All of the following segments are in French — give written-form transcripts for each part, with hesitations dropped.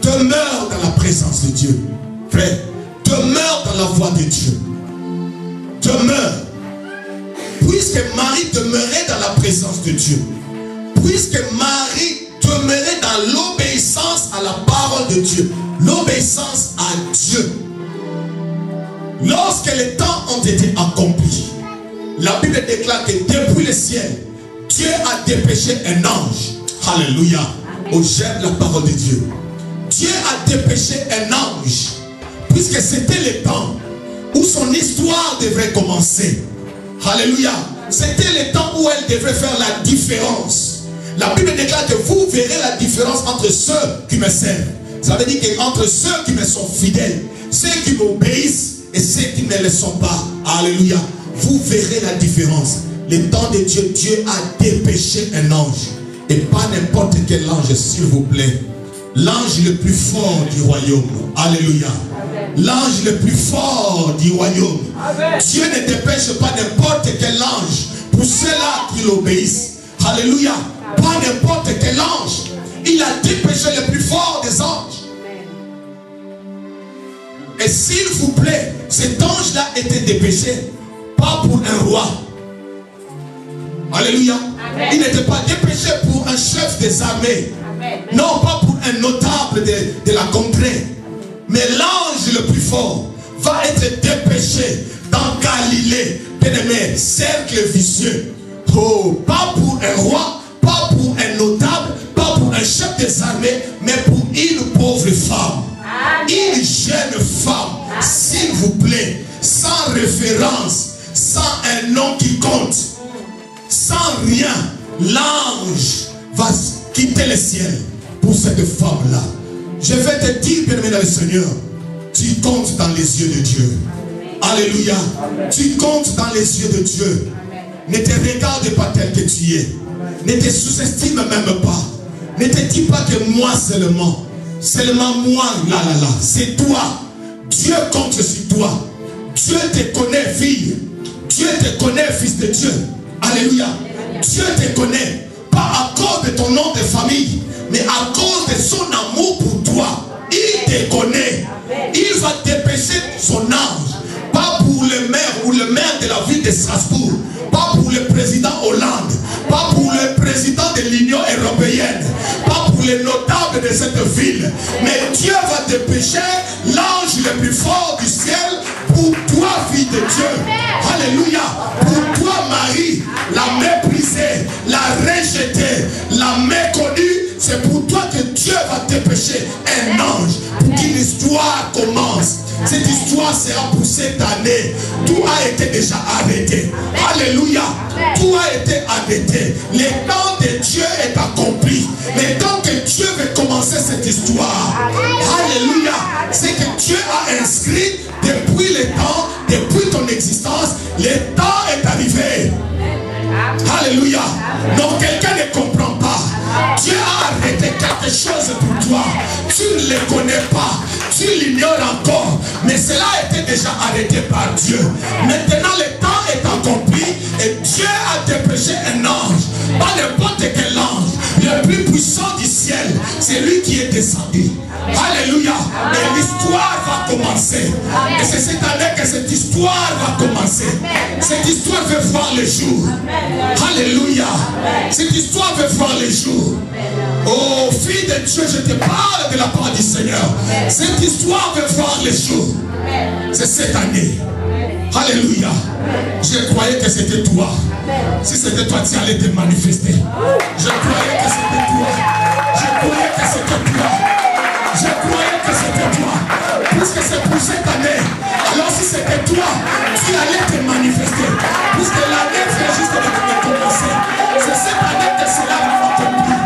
Demeure dans la présence de Dieu. Frère, demeure dans la voie de Dieu. Demeure. Puisque Marie demeurait dans la présence de Dieu. Puisque Marie demeurait dans l'obéissance à la parole de Dieu. L'obéissance à Dieu. Lorsque les temps ont été accomplis, la Bible déclare que depuis le ciel, Dieu a dépêché un ange. Alléluia. Oh, j'aime la parole de Dieu. Dieu a dépêché un ange. Puisque c'était le temps où son histoire devrait commencer. Alléluia. C'était le temps où elle devrait faire la différence. La Bible déclare que vous verrez la différence entre ceux qui me servent. Ça veut dire qu'entre ceux qui me sont fidèles, ceux qui m'obéissent et ceux qui ne le sont pas. Alléluia. Vous verrez la différence. Le temps de Dieu, Dieu a dépêché un ange. Et pas n'importe quel ange, s'il vous plaît. L'ange le plus fort du royaume. Alléluia. L'ange le plus fort du royaume. Dieu ne dépêche pas n'importe quel ange pour ceux-là qui l'obéissent. Alléluia. Pas n'importe quel ange. Il a dépêché le plus fort des anges. Et s'il vous plaît, cet ange-là était dépêché pas pour un roi. Alléluia. Il n'était pas dépêché pour un chef des armées. Non, pas pour un notable de la contrée. Mais l'ange le plus fort va être dépêché dans Galilée. Bien-aimé, cercle vicieux. Oh, pas pour un roi, pas pour un notable, pas pour un chef des armées, mais pour une pauvre femme. Une jeune femme, s'il vous plaît, sans référence, sans un nom qui compte, sans rien, l'ange va quitter le ciel pour cette femme-là. Je vais te dire, bien-aimé dans le Seigneur, tu comptes dans les yeux de Dieu. Alléluia. Tu comptes dans les yeux de Dieu. Ne te regarde pas tel que tu es. Ne te sous-estime même pas. Ne te dis pas que moi seulement. Seulement moi, là. C'est toi. Dieu compte sur toi. Dieu te connaît, fille. Dieu te connaît, fils de Dieu. Alléluia. Dieu te connaît. Pas à cause de ton nom de famille, mais à cause de son amour pour toi. Il te connaît. Il va dépêcher son ange. Pas pour le maire ou le maire de la ville de Strasbourg. Pas pour le président Hollande. Pas pour le président de l'Union européenne. Pas pour les notables de cette ville. Mais Dieu va dépêcher l'ange le plus fort du ciel pour toi, fille de Dieu. Alléluia. Pour toi, Marie, la méprisée, la rejetée, la méconnue. C'est pour toi que Dieu va dépêcher un ange pour qu'une histoire commence. Cette histoire sera pour cette année. Tout a été déjà arrêté. Alléluia. Tout a été arrêté. Le temps de Dieu est accompli. Le temps que Dieu veut commencer cette histoire. Alléluia. C'est que Dieu a inscrit depuis le temps, depuis ton existence, le temps est arrivé. Alléluia. Donc quelqu'un ne comprend pas. Dieu a arrêté quelque chose pour toi. Tu ne le connais pas. Tu l'ignores encore. Mais cela a été déjà arrêté par Dieu. Maintenant le temps est accompli. Et Dieu a dépêché un ange. Pas n'importe quel ange. Le plus puissant du ciel. C'est lui qui est descendu. Alléluia. Et l'histoire va commencer. Et c'est cette année que cette histoire va commencer. Cette histoire veut voir le jour. Alléluia. Cette histoire veut voir le jour. Oh, fille de Dieu, je te parle de la part du Seigneur. Cette histoire veut voir le jour. C'est cette année. Alléluia. Je croyais que c'était toi. Si c'était toi, tu allais te manifester. Je croyais que c'était toi. Je croyais que c'était toi. Je croyais que c'était toi. Puisque c'est pour cette année. Alors si c'était toi, tu allais te manifester. Puisque l'année vient juste de commencer. C'est cette année que cela va accomplir.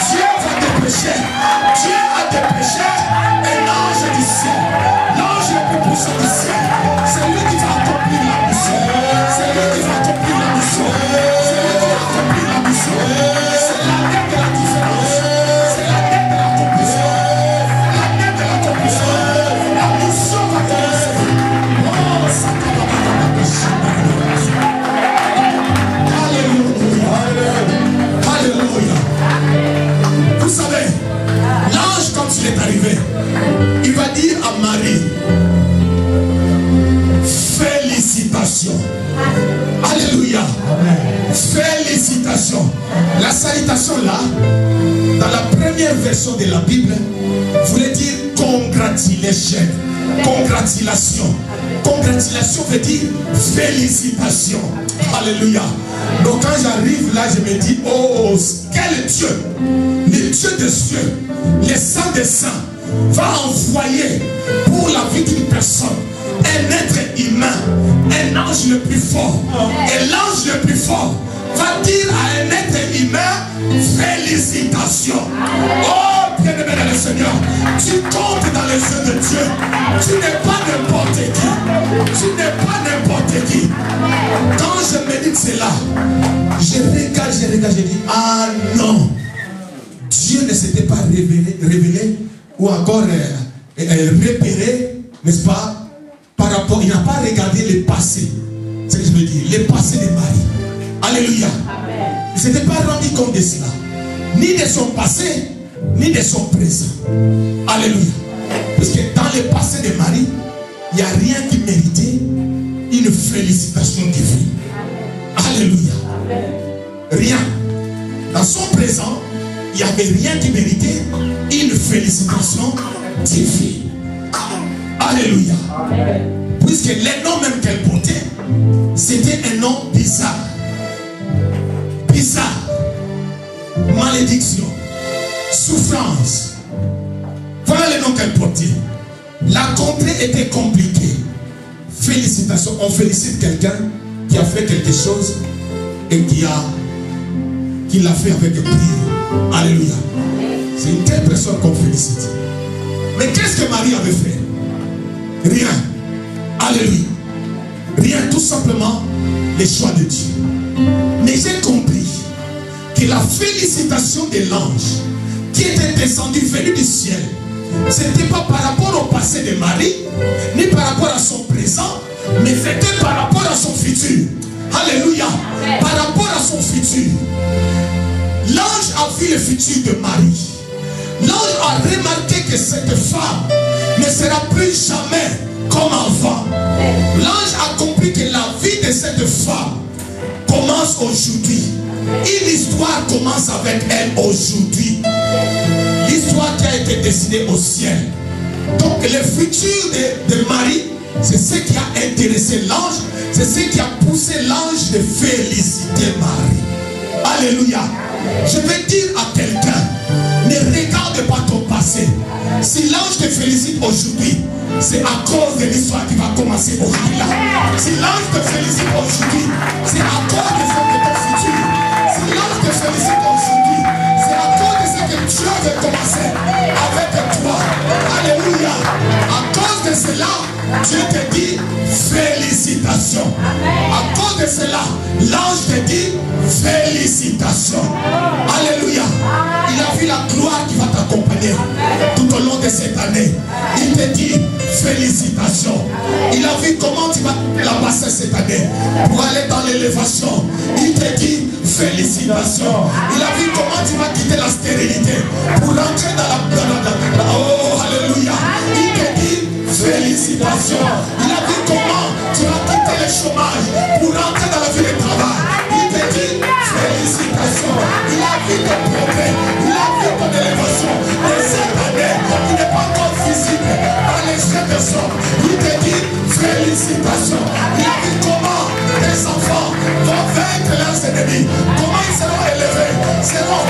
Dieu va dépêcher. Dieu a dépêché un ange du ciel. L'ange le plus puissant du ciel. C'est lui qui va accomplir la mission. C'est lui qui va accomplir la mission. C'est lui qui va accomplir la mission. C'est l'année de la différence. C'est l'année de l'accomplissement. est arrivé. Il va dire à Marie, félicitations. Alléluia. Félicitations. La salutation là, dans la première version de la Bible, voulait dire congratulation. Congratulation. Congratulation veut dire félicitations. Alléluia. Donc quand j'arrive là, je me dis, oh, quel Dieu, le Dieu des cieux, le Saint des Saints, va envoyer pour la vie d'une personne un être humain, un ange le plus fort. Et l'ange le plus fort va dire à un être humain, félicitations. Oh, bien-aimé dans le Seigneur, tu comptes dans les yeux de Dieu. Tu n'es pas n'importe qui. Tu n'es pas n'importe qui. Quand je médite cela, je regarde, je dis, ah non, Dieu ne s'était pas révélé ou encore repéré, n'est-ce pas, par rapport, il n'a pas regardé le passé. C'est ce que je veux dire, le passé de Marie. Alléluia. Il ne s'était pas rendu compte de cela, ni de son passé, ni de son présent. Alléluia. Parce que dans le passé de Marie, il n'y a rien qui méritait une félicitation divine. Alléluia. Rien. Dans son présent, il n'y avait rien qui méritait une félicitation divine. Alléluia. Puisque le nom même qu'elle portait, c'était un nom bizarre. Bizarre. Malédiction. Souffrance. Voilà le nom qu'elle portait. La contrée était compliquée. Félicitations. On félicite quelqu'un qui a fait quelque chose et qui l'a fait avec prière. Alléluia. C'est une telle personne qu'on félicite. Mais qu'est-ce que Marie avait fait? Rien. Alléluia. Rien, tout simplement les choix de Dieu. Mais j'ai compris que la félicitation de l'ange qui était descendu, venu du ciel, ce n'était pas par rapport au passé de Marie, ni par rapport à son présent, mais c'était par rapport à son futur. Alléluia. Par rapport à son futur. L'ange a vu le futur de Marie. L'ange a remarqué que cette femme ne sera plus jamais comme avant. L'ange a compris que la vie de cette femme commence aujourd'hui. Une histoire commence avec elle aujourd'hui. L'histoire qui a été destinée au ciel. Donc le futur de Marie, c'est ce qui a intéressé l'ange. C'est ce qui a poussé l'ange de féliciter Marie. Alléluia. Je vais dire à quelqu'un, ne regarde pas ton passé. Si l'ange te félicite aujourd'hui, c'est à cause de l'histoire qui va commencer aujourd'hui là. Si l'ange te félicite aujourd'hui, c'est à cause de ce que ton futur. Si l'ange te félicite aujourd'hui, c'est à cause de ce que Dieu veut commencer avec toi. Alléluia. À cause de cela, Dieu te dit félicitations. À cause de cela, l'ange te dit félicitations. Alléluia. Il a vu la gloire qui va t'accompagner tout au long de cette année. Il te dit félicitations. Il a vu comment tu vas la passer cette année pour aller dans l'élévation. Il te dit félicitations. Il a vu comment tu vas quitter la stérilité pour rentrer dans la oh, alléluia. Il te dit félicitations. Il a vu comment tu vas quitter le chômage pour rentrer dans la vie de travail. Il te dit félicitations. Il a vu ton progrès. Il a vu ton élévation. Et cette année, qui n'est pas encore visible dans les yeux des hommes, il te dit félicitations. Il a vu comment tes enfants vont vaincre leurs ennemis. Comment ils seront élevés. Seront